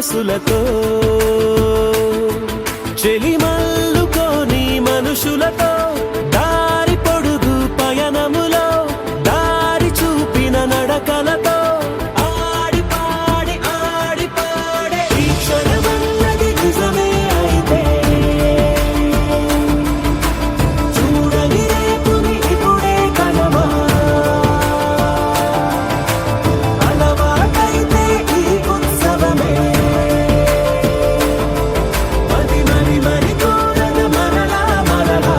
మనసులతో చెలిమల్లుకోని మనుషులతో దారి పొడుగు పయనములో దారి చూపిన నడకలతో ఆడి పాడి ఈ క్షణమన్నది నిజమే అయితే చూడని రేపుని ఇప్పుడే కలవా అలవాటైతే ఈ ఉత్సవమే మరి కోరద మరలా మరలా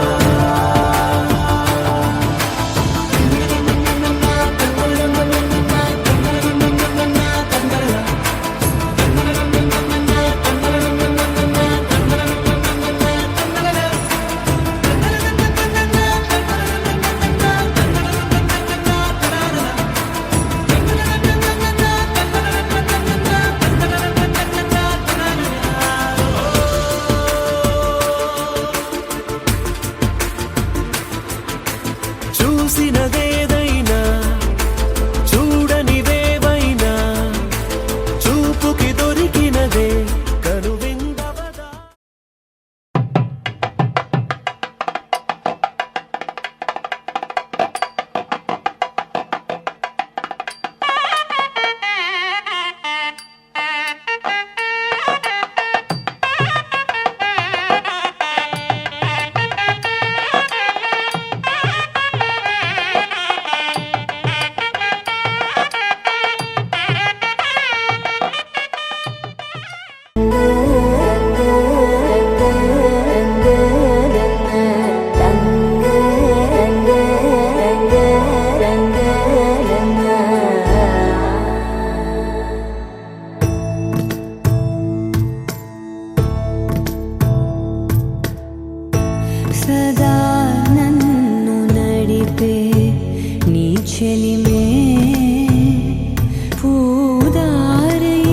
చూసినదేదైనా చూడనివేవైనా చూపుకి దొరికినదే కనువిందవదా సదా నన్ను నడిపే నీ చెలిమే పూదారై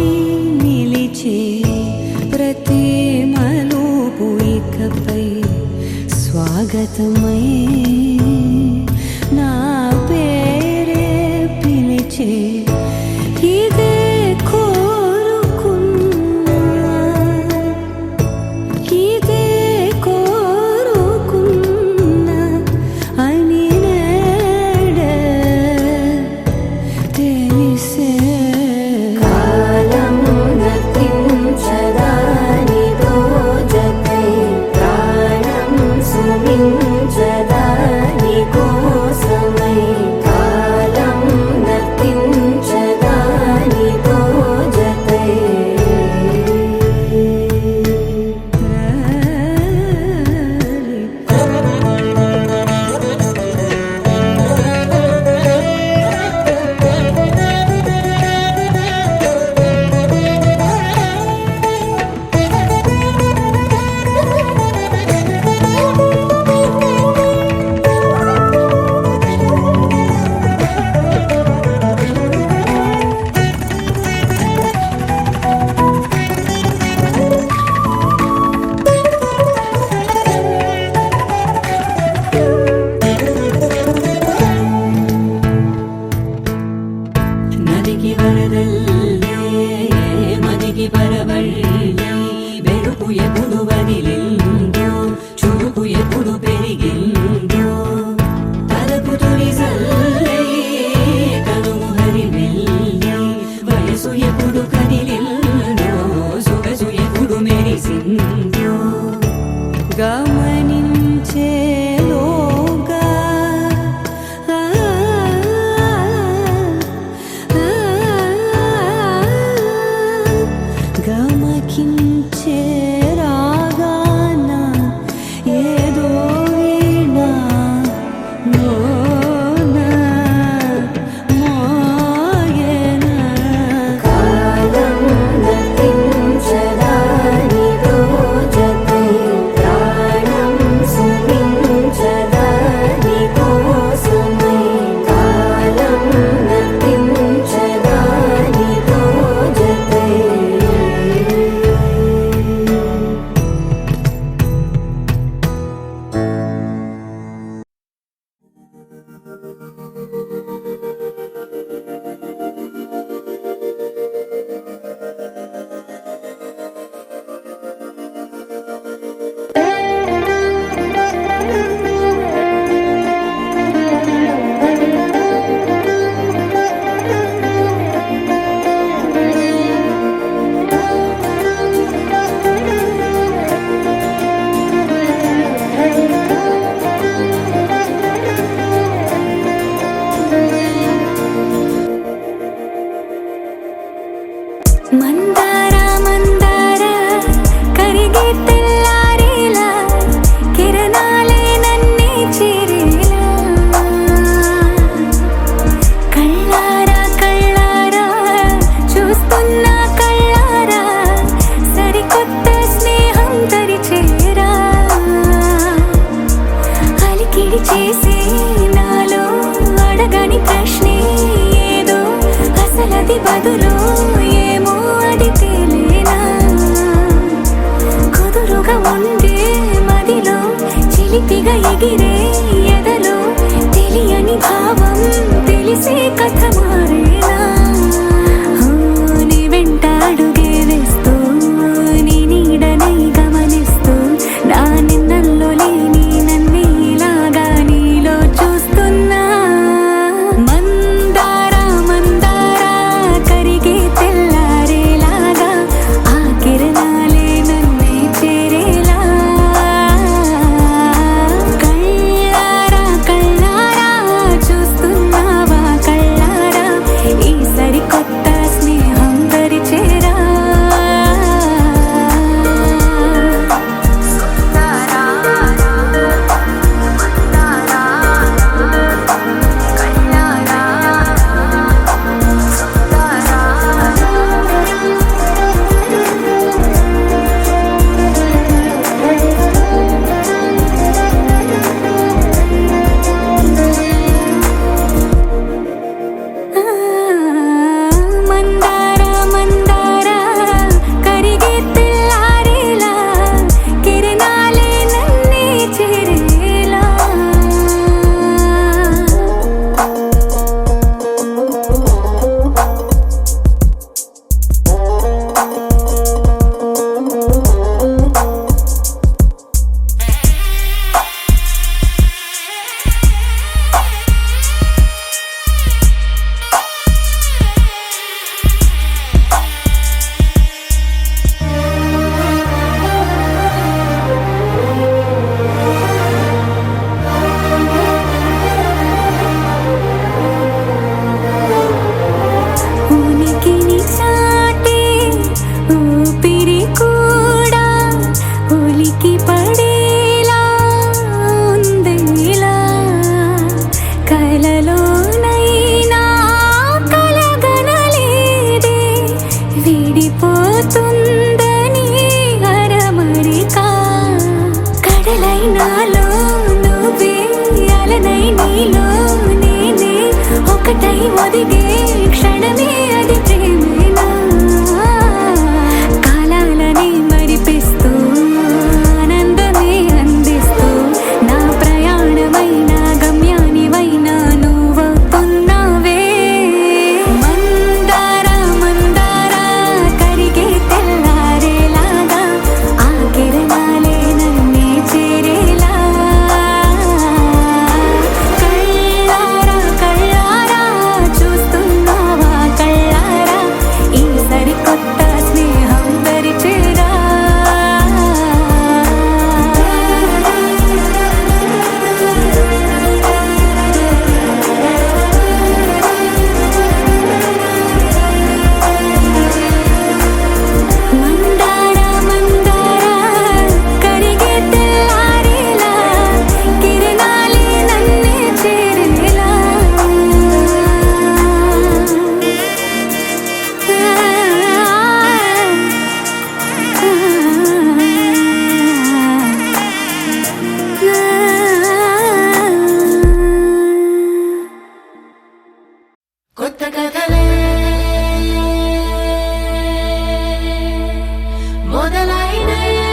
నిలిచే ప్రతి మలుపు ఇకపై స్వాగతమై నా పేరే పిలిచే ఇదే కోరుకున్నా ఇదే కోరుకున్నా అని నేడే తెలిసే కాలం నతించదాని దోజకై ప్రాణం సుమించదా ఏది బదులో ఏమో అది తేలేనా కుదురుగా ఉండే మదిలో చిలిపిగా ఎగిరే ఎదలో తెలియని భావం తెలిసే కథ మారేనా నీ వెంట అడుగే వేస్తూ నీ నీడనై గమనిస్తూ నా నిన్నల్లో లేని నన్నే ఇలాగా నీలో చూస్తున్నా మందారా మందారా కరిగే తెల్లారేలాగా ఆ కిరణాలే నన్నే చేరేలా కళ్ళారా కళ్ళారా చూస్తున్నావా కళ్ళారా ఈ సరికొత్త స్నేహం దరిచేరా మందారా మందారా కరిగే తెల్లారేలా కిరణాలే నన్నే చేరేలా ఉనికిని చాటే ఊపిరి కూడా ఉలికి పడేలా ఉందేలా కలలోనైనా కలగనలేదే విడిపోతుందని అరమరిక కడలైనాలో నువ్వే అలనై నీలో నేనే ఒకటై ఒదిగే క్షణమే అది ప్రేమేనా కాలాలని మరిపిస్తూ ఆనందమే అందిస్తూ నా ప్రయాణమైన గమ్యానివైన నువ్వవుతున్నావే మందారా మందారా కరిగే తెల్లారేలాగా ఆ కిరణాలే నన్నే చేరేలా కళ్ళారా కళ్ళారా చూస్తున్నావా కళ్ళారా ఈ సరికొత్త స్నేహం దరిచేరా మందారా మందారా కరిగే తెల్లారేలా కిరణాలే నన్నే చేరేలా కొత్త కథలే మొదలైనయే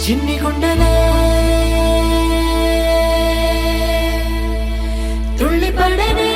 చిన్ని గుండెలే తుళ్ళిపడనే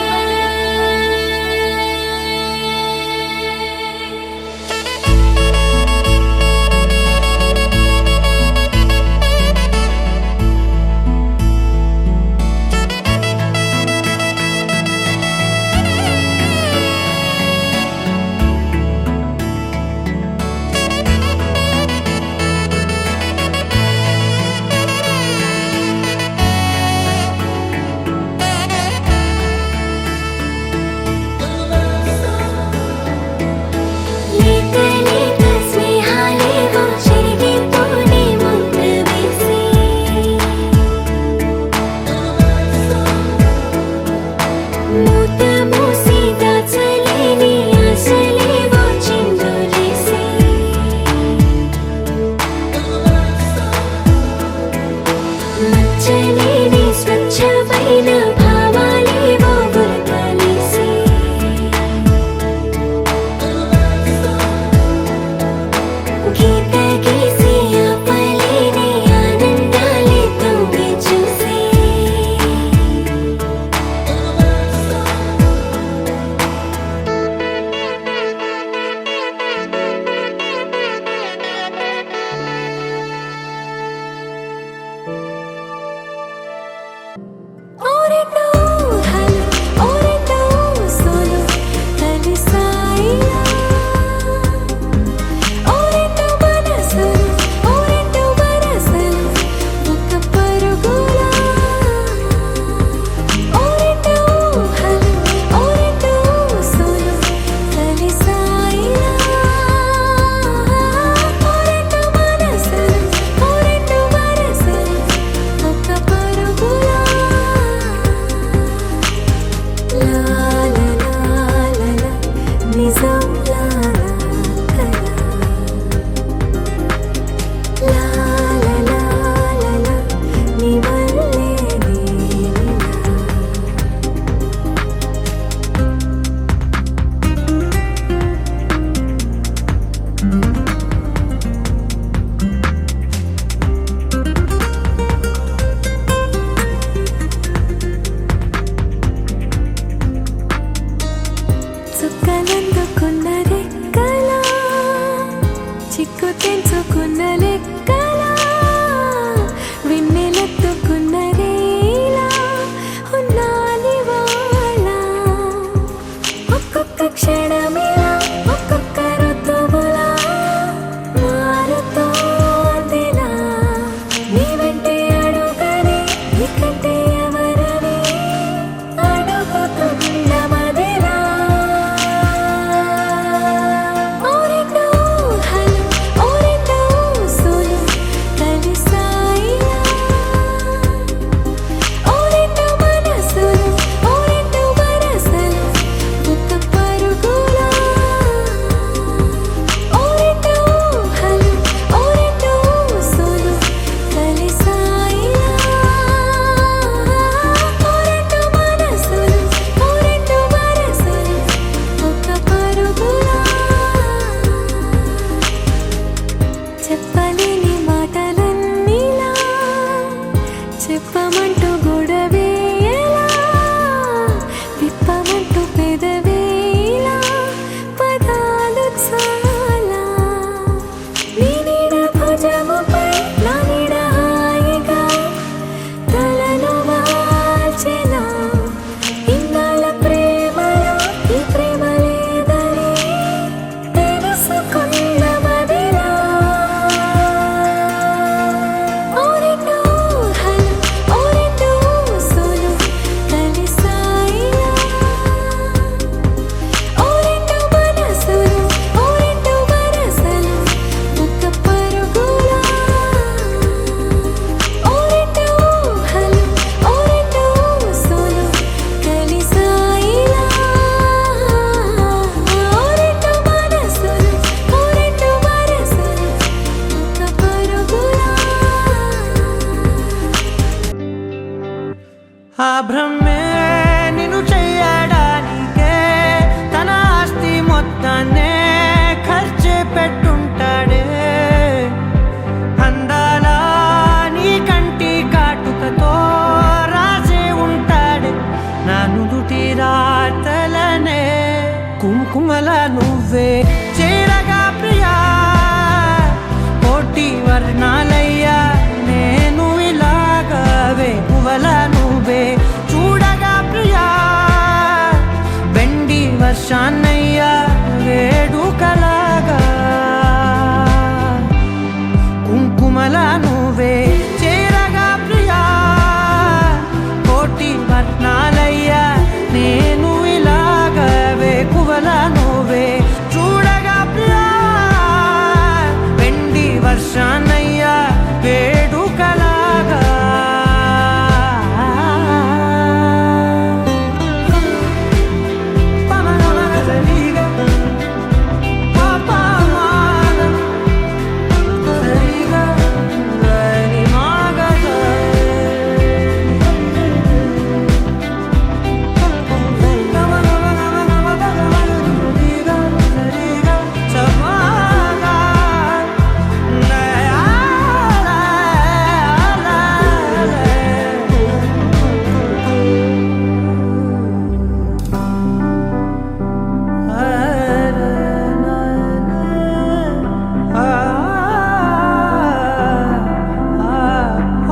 అంటూ గొడవేలా విప్పమంటూ పెదవేలా పదాలు చాలా నీ నీడ భుజముపై నా నీడ హాయిగా తలను వాల్చెనా ఇన్నాళ్ళ ప్రేమలో ఈ ప్రేమ లేదని తెలుసుకున్న మదిలో ఓ రెండు ఊహలు ఓ రెండు ఊసులు కలిసాయిలా ఓ రెండు మనసులు ఓ రెండు వరసలు ఒక్క పరుగులా ఓ రెండు ఊహలు ఓ రెండు ఊసులు కలిసాయిలా ఓ రెండు మనసులు ఓ రెండు వరసలు ఒక్క పరుగులా ఆ భ్రమే నిన్ను చెయ్యడానికే తన ఆస్తి మొత్తాన్నే ఖర్చు పెట్టుంటాడే అందాల నీ కంటి కాటుకతో రాసే ఉంటాడే నా నుదుటి రాతలనే కుంకుమల నువ్వే చేరగా ప్రియా కోటి వర్ణాలయ్యా నేను ఇలాగవే పువ్వల నువ్వే చూడగా ప్రియా వెండి వర్షాన్నయ్యా వేడుకలాగా కుంకుమల నువ్వే చేరగా ప్రియా కోటి వర్ణాలయ్యా నేను ఇలాగవే పువ్వల నువ్వే చూడగా ప్రియా వెండి వర్షాన్నయ్యా వేడుకలాగా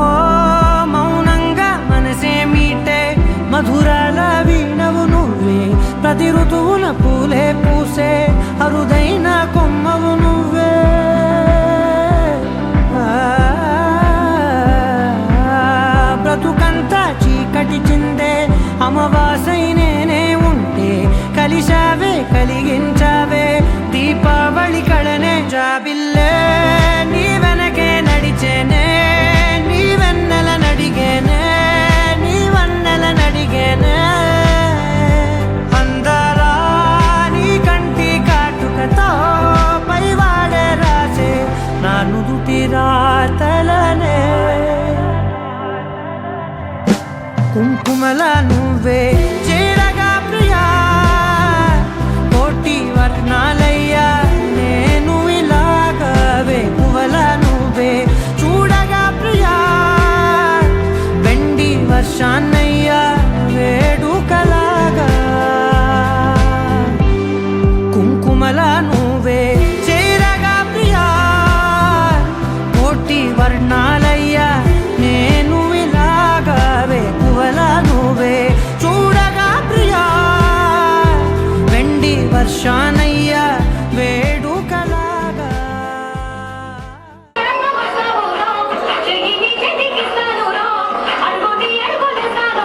ఓ మౌనంగా మనసే మీటే మధురాల వీణవు నువ్వే ప్రతి ఋతువున పూలే పూసే అరుదైన కొమ్మవు నువ్వే బ్రతుకంతా చీకటి చిందే అమవాసై నేనే ఉంటే కలిశావే కలిగించావే దీపావళి కళనే జాబిల్లే నీ వెనకే నడిచేనే నీ వెన్నెల నడిగేనే నీ వన్నెల నడిగేనే అందరా నీ కంటి కాటుకతో పైవాడే రాసే నా నుదుటి రాతలనే కుంకుమల నువ్వే చేరగా ప్రియా కోటి వర్ణాలయ్యా నేను ఇలాగవే పువ్వల నువ్వే చూడగా ప్రియా వెండి వర్షాన్నయ్యా వేడుకలాగా కుంకుమల నువ్వే చేరగా ప్రియా కోటి వర్ణాలయ్యా నేను ఇలాగవే పువ్వల నువ్వే చూడగా ప్రియా వెండి వర్షానయ్యా వేడుకలాగా చెయ్యి చెయ్యికిస్తాను రో అడుగుని అడుగులేస్తాను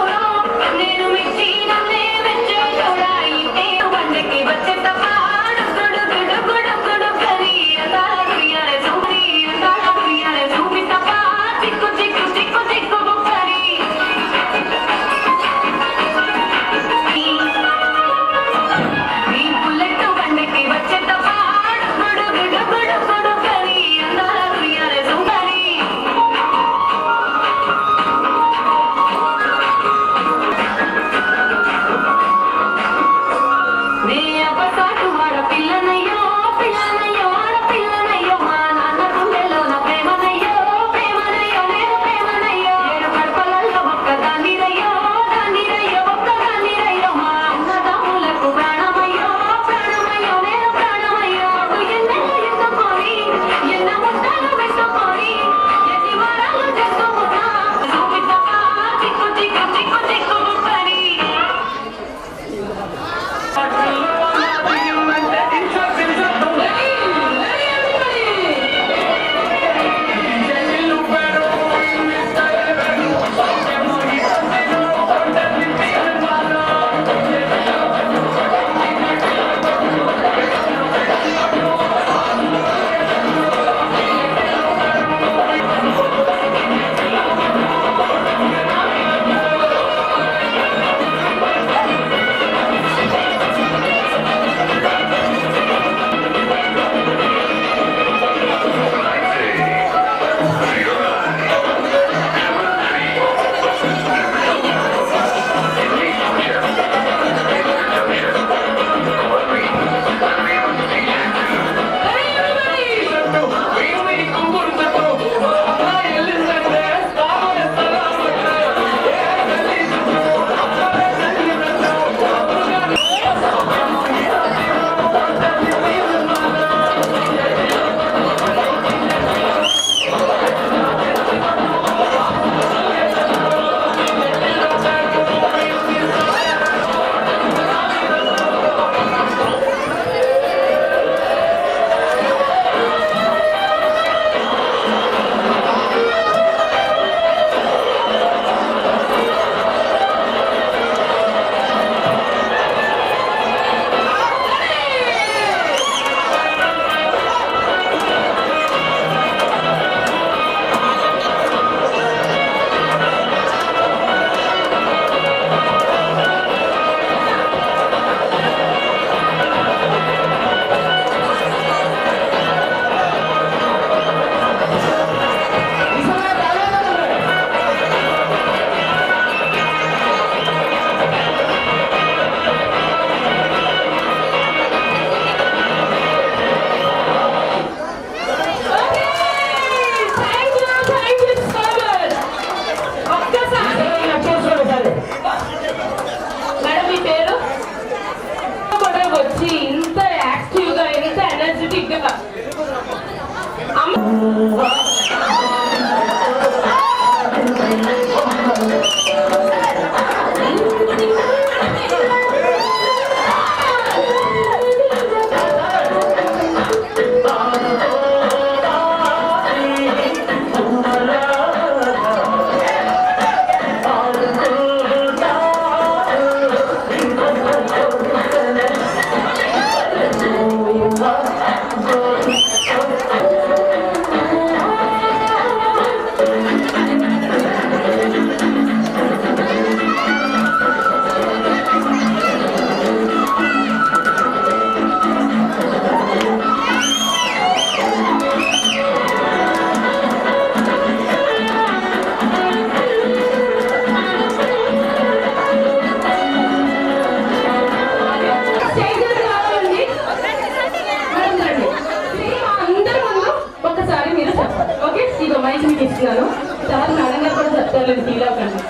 పర్లేదు ఫీల్ అవ్వకండి.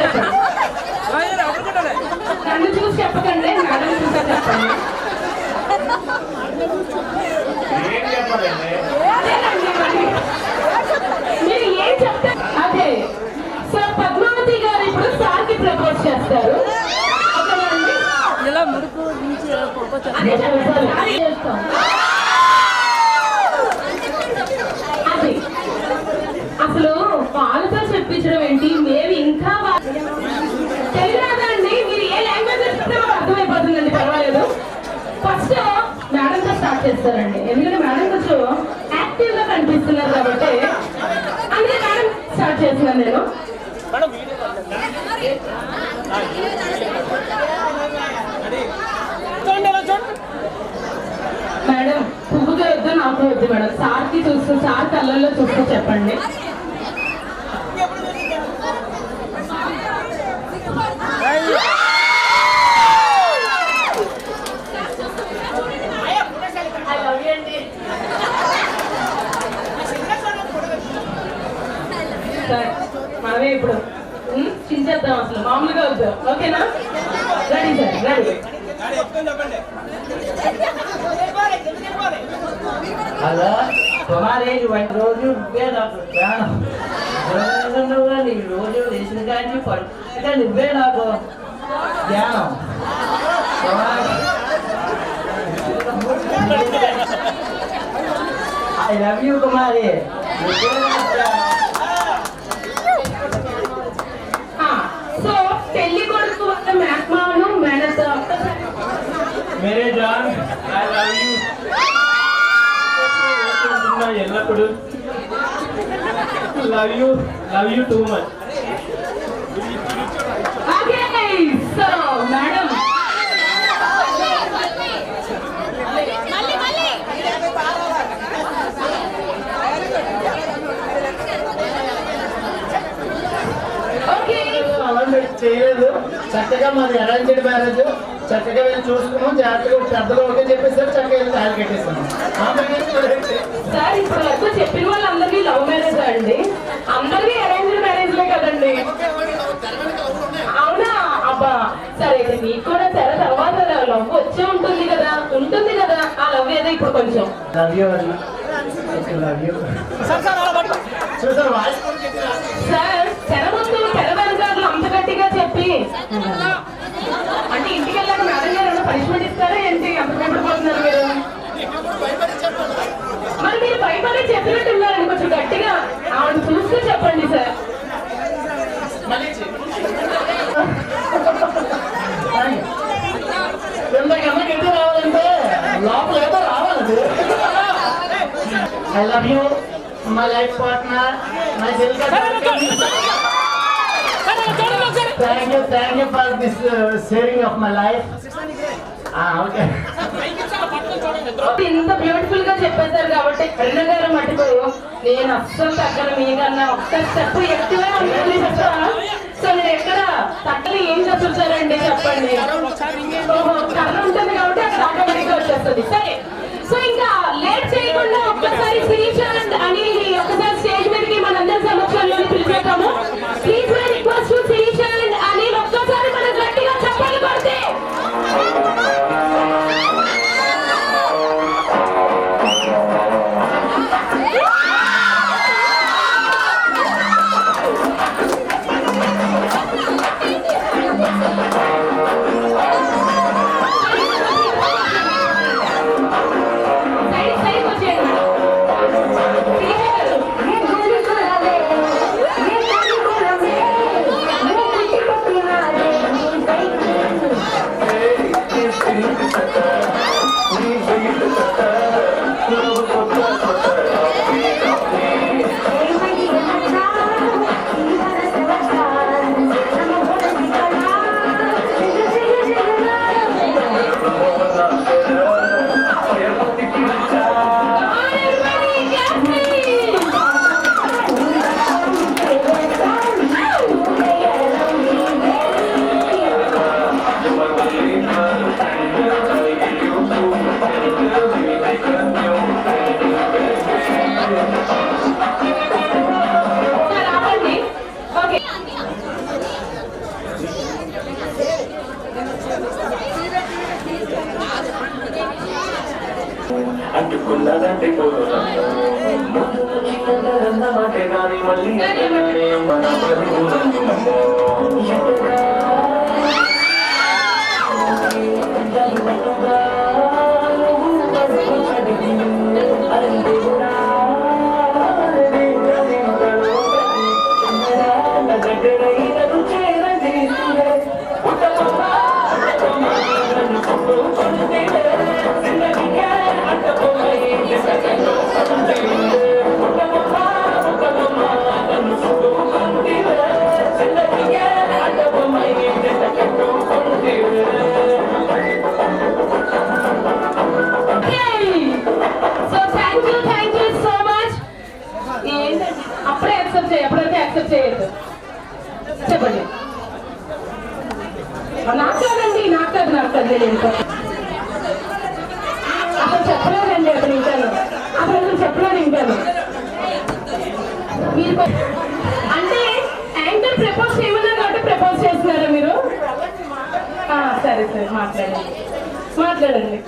చెప్పండి. నన్ను చూసి చెప్పకండి, మేడం చూసా చెప్పండి. అదేనండి మరి. మీరు ఏం చెప్తారు అదే. సో పద్మావతి గారు ఇప్పుడు సార్కి ప్రపోజ్ చేస్తారు. అదే చెప్పండి. అది చేస్తాం. అది అసలు వాళ్ళతో చెప్పించడం ఏంటి, మేము ఇంకా తెలియదండి. మీరు ఏ లాంగ్వేజ్ చెప్తే మాకు అర్థమైపోతుందండి, పర్వాలేదు. ఫస్ట్ మేడంతో స్టార్ట్ చేస్తారండి, ఎందుకంటే మేడం కొంచెం యాక్టివ్ గా కనిపిస్తున్నారు కాబట్టి. అందుకే మేడం స్టార్ట్ చేస్తున్నాను నేను. మేడం పువ్వుతో వద్దు, నాకు వద్దు మేడం. సార్కి చూస్తూ, సార్ కళ్ళల్లో చూస్తూ చెప్పండి. సార్ మనమే ఇప్పుడు చించేద్దాం, అసలు మామూలుగా వద్దు. ఓకేనా? Ready sir, ready. హలో కుమారి, రోజు నువ్వే నాకు ధ్యానం. నీ రోజు వేసిన కానీ పడుక నువ్వే నాకు ధ్యానం. I love you Kumari. So పెళ్లి కొడుకు వల్ల మేనమాను మేనత్త మేరే జాన్, ఐ లవ్ యూ. ఎల్లప్పుడు love you too much. Okay so madam చేయలేదు. చక్కగా మాది అరేంజ్డ్ మ్యారేజ్. చక్కగా వెళ్ళి చూసుకున్నాం, జాగ్రత్తగా పెద్దలు ఓకే చెప్పేసారు, చక్కగా వెళ్ళి తాళి కట్టేసాను. సార్ ఇప్పుడు వరకు చెప్పిన వాళ్ళందరికీ లవ్ మ్యారేజ్ అండి, అందరికీ అరేంజ్డ్ మ్యారేజ్లే కదండి. అవునా? అబ్బా సరే, అయితే మీకు కూడా తెర తర్వాత లవ్ వచ్చే ఉంటుంది కదా, ఆ లవ్ ఏదో ఇప్పుడు కొంచెం సార్ తెర ముందు తెర వెనకాల అంత గట్టిగా చెప్పి అంటే ఇంటికి వెళ్ళాక మేడం గారు ఏమైనా పనిష్మెంట్ ఇస్తారా ఏంటి? అంత భయపడిపోతున్నారు మీరు. మరి మీరు భయపడి చెప్పినట్టు ఉన్నారండి, కొంచెం గట్టిగా ఆవిడ చూస్తూ చెప్పండి సార్. ఎంతకన్నా రావాలంటే లోపల ఏదో రావాలండి. I love you my life partner, my thank you for this sharing of my life. Okay, ఇంత బ్యూటిఫుల్ గా చెప్పేశారు కాబట్టి కరుణ గారు మటుకు నేను అస్సలు తగ్గను, మీకన్నా ఒక్క స్టెప్ ఎక్కువే ఉంటుంది చెప్తాను. సో నేను ఎక్కడ తగ్గని ఏం చెప్తారండి చెప్పండి. కర్ర ఉంటుంది కాబట్టి అక్కడ ఆటోమేటిక్ గా వచ్చేస్తుంది. సరే, సో ఇంకా లేట్ చేయకుండా ఒక్కసారి శిరీష అని ఒకసారి స్టేజ్ మీదకి మనందరి సమక్షంలో పిలిచేద్దాము. Please my request to Shirisha అని ఒక్కసారి మనం గట్టిగా చెప్పాలి పడితే. అంటుకున్నదంటే మాట కానీ మళ్ళీ ఎప్పుడైతే యాక్సెప్ట్ చేయొద్దు చెప్పండి. నాకు కాదండి, నాకు కాదు నేను అసలు చెప్పలేదండి, అసలు చెప్పలేదు ఇంకాను. మీరు అంటే యాంకర్ ప్రపోజ్ చేయమన్నారు కాబట్టి ప్రపోజ్ చేస్తున్నారా మీరు? సరే మాట్లాడండి.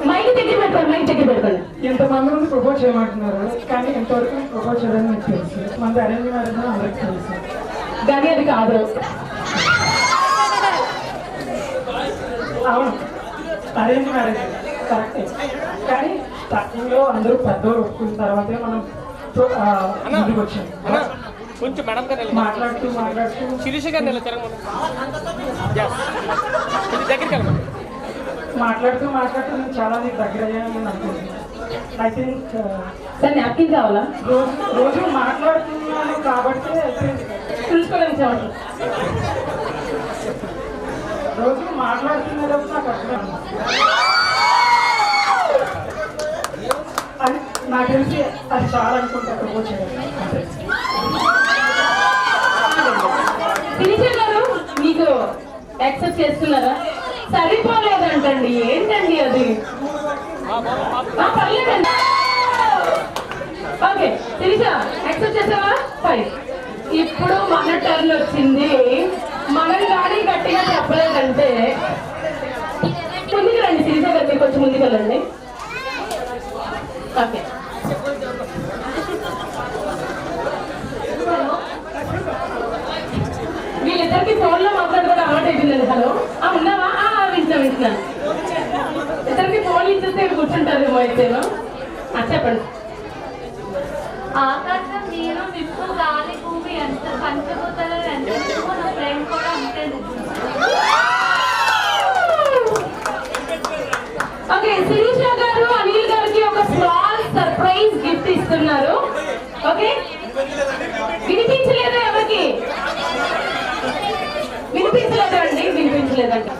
మైక్ దగ్గర పెట్టుకోండి. ఎంతమంది నుండి ప్రపోజ్ చేయమంటున్నారు, కానీ ఎంతవరకు ప్రపోజ్ చేయడానికి మీకు తెలుసు. మన అరేంజ్ మ్యారేజ్ అందరికి తెలుసు, కానీ అది కాదు. అవును అరేంజ్ మ్యారేజ్ కరెక్టే, కానీ స్టార్టింగ్ లో అందరూ పెద్దవాళ్ళు ఒప్పుకున్న తర్వాతే మనం ముందుకు వచ్చాం. కొంచెం మేడం గారు మాట్లాడుతూ శిరీష గారిని దగ్గరికి వెళ్ళమని మాట్లాడుతూ నేను చాలా నీకు దగ్గర అయ్యాను అనుకుంటున్నాను. ఐ థింక్ సార్ నాప్కిన్ కావాలా? రోజు మాట్లాడుతున్నాను కాబట్టి చూసుకోవడానికి చాలు. రోజు మాట్లాడుతున్నప్పుడు నాకు అర్థం అది నాకు తెలిసి అది చాలా అనుకుంటా ప్రపోజ్ చేయడం. శిరీష గారు మీకు యాక్సెప్ట్ చేస్తున్నారా? సరిపోలేదంటండి, ఏంటండి అది? పర్లేదండి. ఓకే శిరీష యాక్సెప్ట్ చేసావా? ఫైన్. ఇప్పుడు మన టర్న్ వచ్చింది. మనం గాడి గట్టిగా చెప్పలేదంటే ముందుకు రండి శిరీష గారు, మీరు కొంచెం ముందుకు వెళ్ళండి. ఓకే వీళ్ళిద్దరికి ఫోన్లో మాట్లాడుకోవడం అలవాటు అయిపోయిందండి. హలో ఉన్నావా? వింటున్నాను. ఇద్దరికి ఫోన్లు ఇచ్చేస్తే కూర్చుంటారేమో అయితేను. చెప్పండి. ఆకాశం నీరు నిప్పు గాలి భూమి ఎంత పంచభూతాలు ఎంత మన ప్రేమ కూడా అంతే. ఓకే శిరీష గారు అనిల్ గారికి ఒక స్మాల్ సర్ప్రైజ్ గిఫ్ట్ ఇస్తున్నారు. ఓకే వినిపించలేదా? ఎవరికి వినిపించలేదండి? వినిపించలేదండి.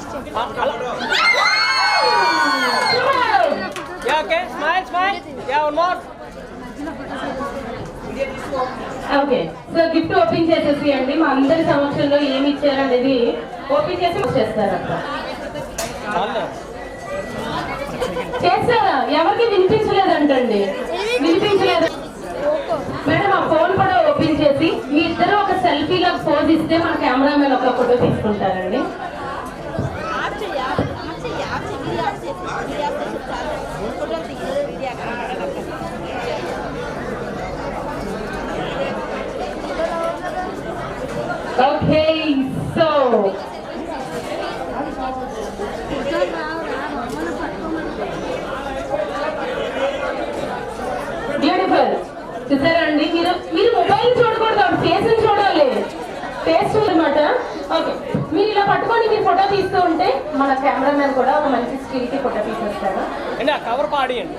ఓకే సో గిఫ్ట్ ఓపెన్ చేసేసి అండి మా అందరి సమక్షంలో ఏమి ఇచ్చారనేది ఓపెన్ చేసి చేస్తారంట. చేస్తారా? ఎవరికి వినిపించలేదంటండి. వినిపించలేదు మేడం. ఆ ఫోన్ కూడా ఓపెన్ చేసి మీ ఇద్దరు ఒక సెల్ఫీలో పోజ్ ఇస్తే మన కెమెరామెన్ ఒక ఫోటో తీసుకుంటారండి. Okay so beautiful. చూసారండి, మీరు మొబైల్ చూడకూడదు, ఫేస్ చూడాలి. ఫేస్ అనమాట. ఓకే మీరు ఇలా పట్టుకొని మీరు ఫోటో తీస్తూ ఉంటే మన కెమెరామెన్ కూడా ఒక మంచి స్కిల్ కి ఫోటో తీసేస్తాడు. కవర్ పాడియండి.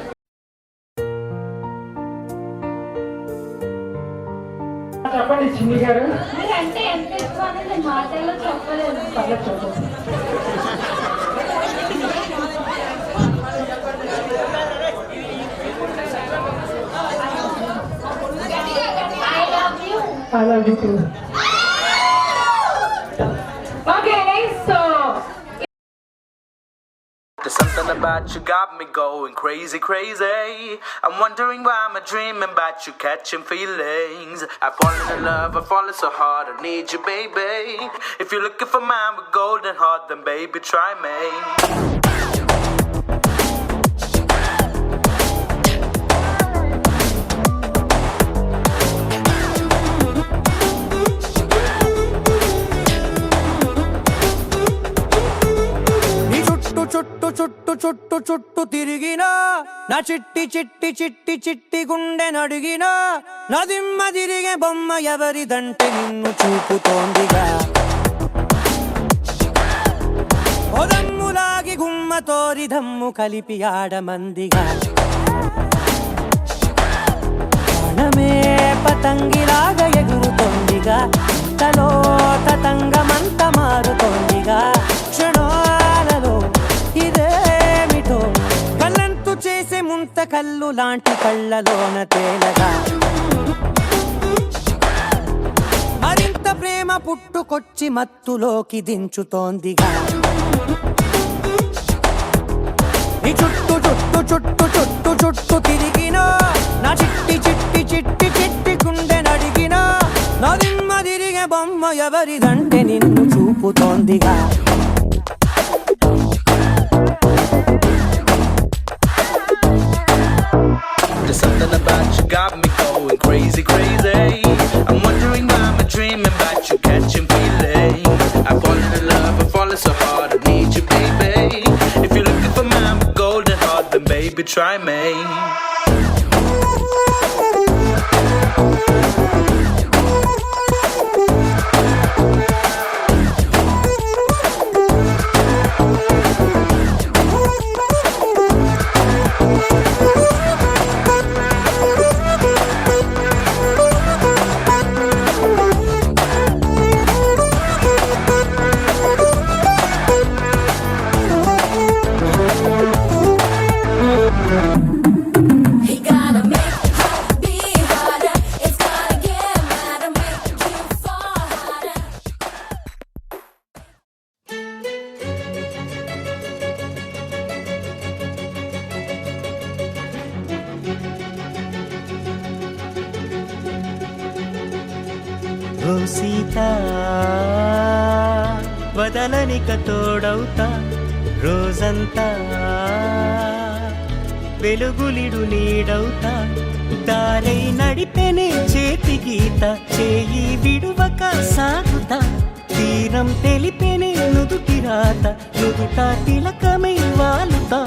చెప్పండి చిన్ని గారు. మీరంటే ఎంత ఇష్టం అనేది మాటల్లో చెప్పలేదు. I love you too. Okay, so something about you got me going crazy, crazy. I'm wondering why I'm dreaming about you catching feelings. I've fallen in love, I've fallen so hard, I need you, baby. If you're looking for mine with golden heart, then baby, try me. చుట్టు చుట్టు చుట్టు చుట్టు తిరిగినా నా చిట్టి చిట్టి చిట్టి చిట్టి గుండె నడిగినా నదిమ్మ తిరిగే బొమ్మ ఎవరిదంటే నిన్ను చూపుతోందిగా ఒదమ్ములాగి గుమ్మ తోరి దమ్ము కలిపి ఆడమందిగా ప్రాణమే పతంగిలాగా ఎగురుతోందిగా తలో తతంగమంత మారుతోందిగా క్షణాలలో ఇదేమిటో కళ్ళంతు చేసే ముంత కళ్ళు లాంటి కళ్ళలోన తేలగా మరింత ప్రేమ పుట్టుకొచ్చి మత్తులోకి దించుతోందిగా ఈ చుట్టు చుట్టు చుట్టు చుట్టు చుట్టు తిరిగినా నా చిట్టి చిట్టి చిట్టి చిట్టి గుండె నడిగినా నదిమ్మ తిరిగే బొమ్మ ఎవరిదంటే నిన్ను చూపుతోందిగా There's something about you got me going crazy, crazy. I'm wondering why I'm dreaming about you catching feelings. I've fallen in love, I've fallen so hard, I need you, baby. If you're looking for mine with golden heart, then baby, try me. He gotta make her be harder. It's gotta get madder, make you fall harder. ఓ సీత వదలనిక తోడవుతా రోజంతా వెలుగులిడు నీడవుతా దారై నడిపెనే చేతి గీత చేయి విడువక సాగుతా తీరం తెలిపెనే నుదుటి రాత నుదుట తిలకమై వాలుతా